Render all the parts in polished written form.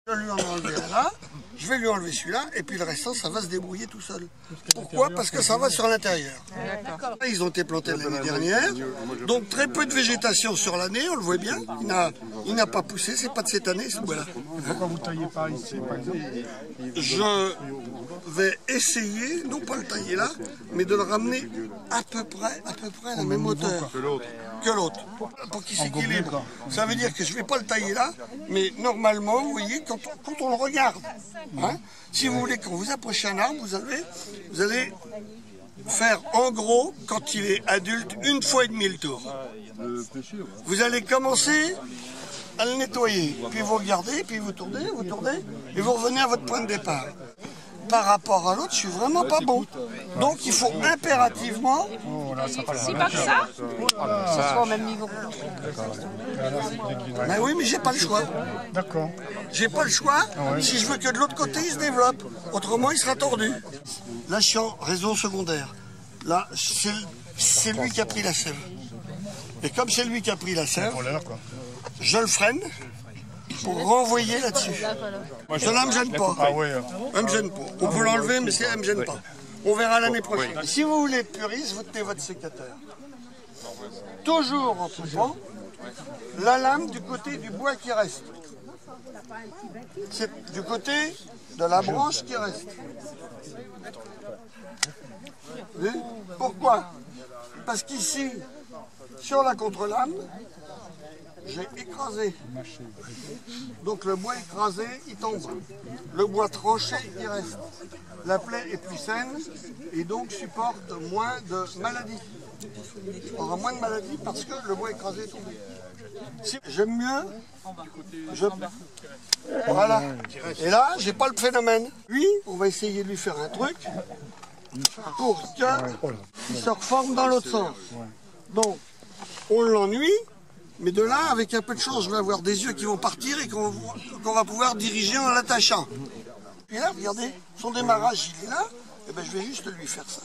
Je vais lui en enlever un là, je vais lui enlever celui-là, et puis le restant, ça va se débrouiller tout seul. Pourquoi? Parce que ça va sur l'intérieur. Ils ont été plantés l'année dernière, donc très peu de végétation sur l'année, on le voit bien. Il n'a pas poussé, c'est pas de cette année, ce bois-là. Pourquoi vous ne taillez pas ici, par exemple? Je vais essayer, non pas le tailler là, mais de le ramener à peu près à la même hauteur que l'autre, pour qu'il s'équilibre. Ça veut dire que je ne vais pas le tailler là, mais normalement, vous voyez, quand on le regarde, hein, si vous voulez, quand vous approchez un arbre, vous allez faire en gros, quand il est adulte, 1,5 fois le tour. Vous allez commencer à le nettoyer, puis vous regardez, puis vous tournez, et vous revenez à votre point de départ. Par rapport à l'autre, je suis vraiment pas bon. Donc il faut impérativement... Si pas que ça, ce soit au même niveau. Mais oui, mais j'ai pas le choix. D'accord. J'ai pas le choix si je veux que de l'autre côté il se développe. Autrement, il sera tordu. Là, je suis en réseau secondaire. Là, c'est lui qui a pris la sève. Et comme c'est lui qui a pris la sève, je le freine pour renvoyer là-dessus. Cela ne me gêne pas. Ah oui. Elle me gêne pas. On peut l'enlever, mais elle ne me gêne pas. On verra l'année prochaine. Si vous voulez être puriste, vous tenez votre sécateur. Toujours en coupant la lame du côté du bois qui reste. C'est du côté de la branche qui reste. Pourquoi? Parce qu'ici, sur la contre-lame, j'ai écrasé. Donc le bois écrasé, il tombe. Le bois tranché, il reste. La plaie est plus saine et donc supporte moins de maladies. On aura moins de maladies parce que le bois écrasé est tombé. Si j'aime mieux, voilà. Et là, j'ai pas le phénomène. Lui, on va essayer de lui faire un truc pour qu'il se reforme dans l'autre sens. Donc, on l'ennuie. Mais de là, avec un peu de chance, je vais avoir des yeux qui vont partir et qu'on va pouvoir diriger en l'attachant. Et là, regardez, son démarrage, il est là. Et ben, je vais juste lui faire ça.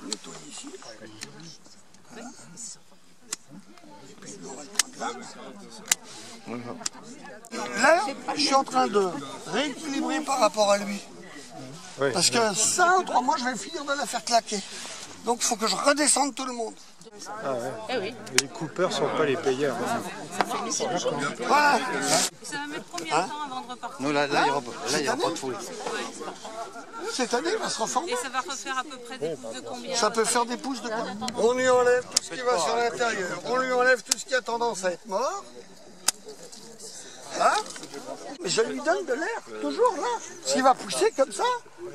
Nettoyer ici. Voilà. Et puis, il aura le point de là. Là, je suis en train de rééquilibrer par rapport à lui. Parce que ça, autrement, je vais finir de la faire claquer. Donc, il faut que je redescende tout le monde. Ah ouais. Eh oui. Les coupeurs sont pas les payeurs. Voilà. Ça va mettre combien de temps avant de repartir? Non, là, il n'y aura pas de fouille. Cette année, il va se reformer. Et ça va refaire à peu près des pouces de combien? Ça peut faire des pouces de combien? On lui enlève tout ce qui va sur l'intérieur. On lui enlève tout ce qui a tendance à être mort. Hein? Mais je lui donne de l'air, toujours là. S'il va pousser comme ça,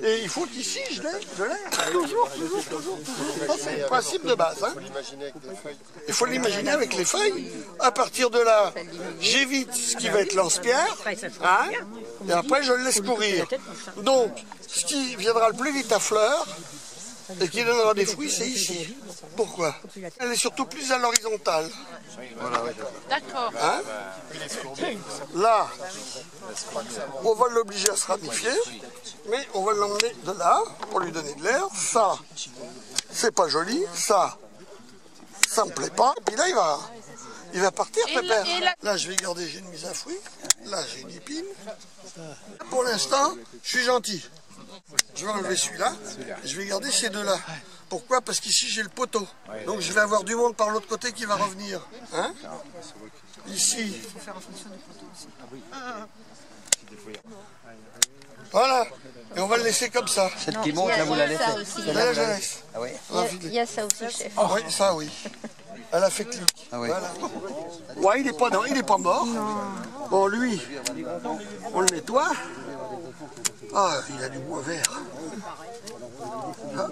et il faut qu'ici je l'ai de l'air. Toujours. Ça, c'est le principe de base. Hein? Il faut l'imaginer avec les feuilles. À partir de là, j'évite ce qui va être lance-pierre. Hein? Et après, je le laisse courir. Donc, ce qui viendra le plus vite à fleur, et qui donnera des fruits, c'est ici. Pourquoi? Elle est surtout plus à l'horizontale. D'accord. Hein? Là, on va l'obliger à se ramifier, mais on va l'emmener de là pour lui donner de l'air. Ça, c'est pas joli. Ça me plaît pas. Et puis là, il va partir, pépère. Là, je vais garder, j'ai une mise à fruits. Là, j'ai une épine. Pour l'instant, je suis gentil. Je vais enlever celui-là, je vais garder ces deux-là. Pourquoi? Parce qu'ici j'ai le poteau. Donc je vais avoir du monde par l'autre côté qui va revenir. Hein? Ici. Voilà. Et on va le laisser comme ça. Celle qui monte, là, vous la laissez. Là, je laisse. Ah oui. Il y a ça aussi, chef. Oui, ça oui. Elle a fait clic. Ah oui. Voilà. Ouais, il est pas mort. Bon, lui, on le nettoie. Ah, il a du bois vert. Ah.